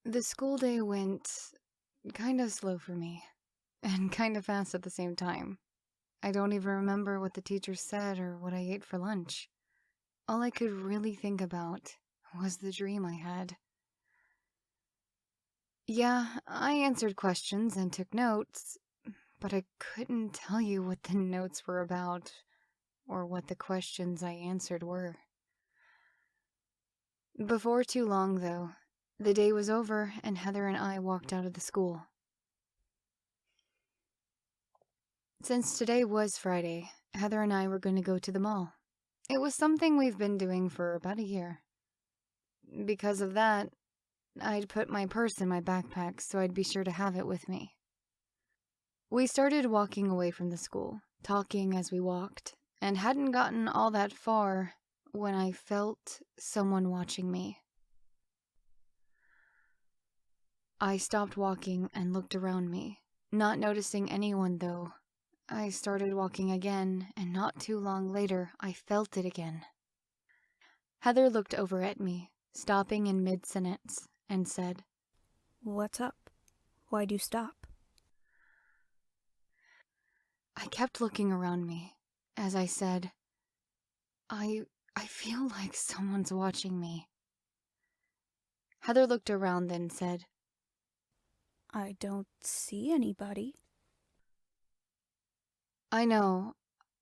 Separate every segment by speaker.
Speaker 1: The school day went kind of slow for me, and kind of fast at the same time. I don't even remember what the teacher said or what I ate for lunch. All I could really think about was the dream I had. Yeah, I answered questions and took notes, but I couldn't tell you what the notes were about or what the questions I answered were. Before too long, though, the day was over and Heather and I walked out of the school. Since today was Friday, Heather and I were going to go to the mall. It was something we've been doing for about a year. Because of that, I'd put my purse in my backpack so I'd be sure to have it with me. We started walking away from the school, talking as we walked, and hadn't gotten all that far when I felt someone watching me. I stopped walking and looked around me, not noticing anyone though. I started walking again, and not too long later, I felt it again. Heather looked over at me, stopping in mid-sentence, and said,
Speaker 2: "What's up? Why'd you stop?"
Speaker 1: I kept looking around me as I said, I feel like someone's watching me. Heather looked around then said,
Speaker 2: "I don't see anybody."
Speaker 1: I know,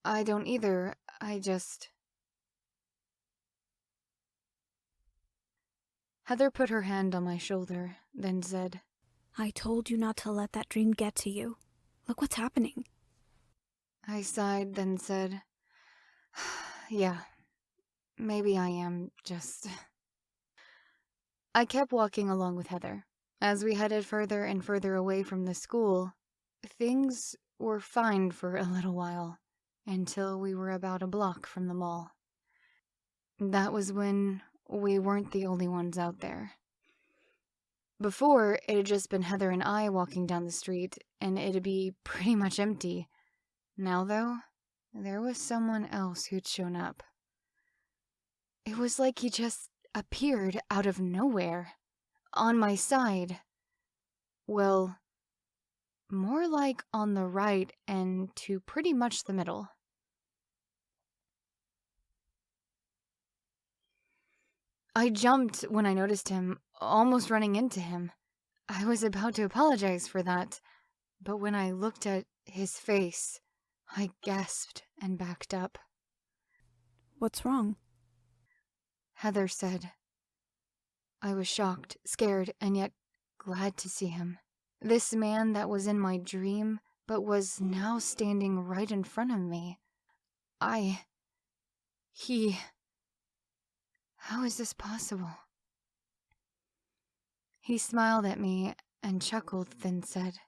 Speaker 1: I don't either, I just... Heather put her hand on my shoulder, then said,
Speaker 2: "I told you not to let that dream get to you. Look what's happening."
Speaker 1: I sighed, then said, yeah, maybe I am just... I kept walking along with Heather. As we headed further and further away from the school, things were fine for a little while, until we were about a block from the mall. That was when we weren't the only ones out there. Before, it had just been Heather and I walking down the street, and it'd be pretty much empty. Now, though, there was someone else who'd shown up. It was like he just appeared out of nowhere, on my side. Well, more like on the right and to pretty much the middle. I jumped when I noticed him, almost running into him. I was about to apologize for that, but when I looked at his face, I gasped and backed up.
Speaker 2: "What's wrong?"
Speaker 1: Heather said. I was shocked, scared, and yet glad to see him. This man that was in my dream, but was now standing right in front of me. How is this possible? He smiled at me and chuckled, then said,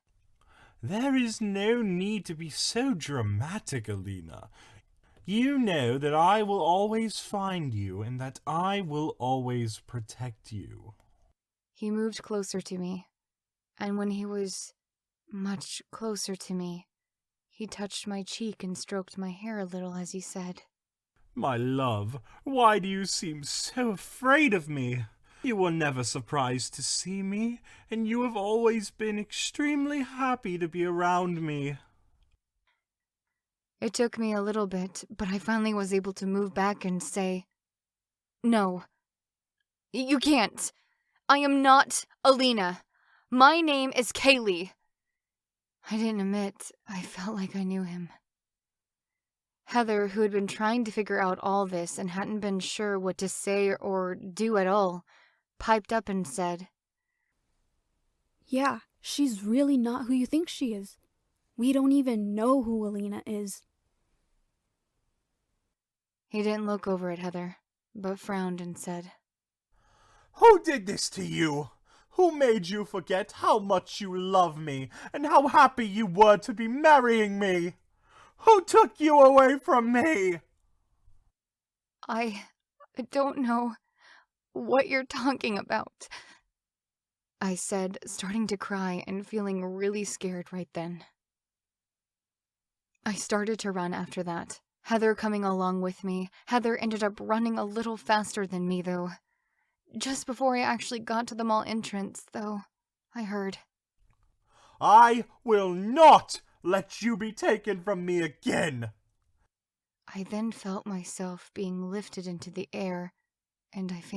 Speaker 3: "There is no need to be so dramatic, Alina. You know that I will always find you and that I will always protect you."
Speaker 1: He moved closer to me, and when he was much closer to me, he touched my cheek and stroked my hair a little as he said,
Speaker 3: "My love, why do you seem so afraid of me? You were never surprised to see me, and you have always been extremely happy to be around me."
Speaker 1: It took me a little bit, but I finally was able to move back and say, No, you can't. I am not Alina. My name is Kaylee. I didn't admit I felt like I knew him. Heather, who had been trying to figure out all this and hadn't been sure what to say or do at all, piped up and said,
Speaker 2: "Yeah, she's really not who you think she is. We don't even know who Alina is."
Speaker 1: He didn't look over at Heather, but frowned and said,
Speaker 3: "Who did this to you? Who made you forget how much you love me and how happy you were to be marrying me? Who took you away from me?"
Speaker 1: I don't know what you're talking about, I said, starting to cry and feeling really scared right then. I started to run after that, Heather coming along with me. Heather ended up running a little faster than me, though. Just before I actually got to the mall entrance, though, I heard.
Speaker 3: I will not let you be taken from me again.
Speaker 1: I then felt myself being lifted into the air, and I fainted.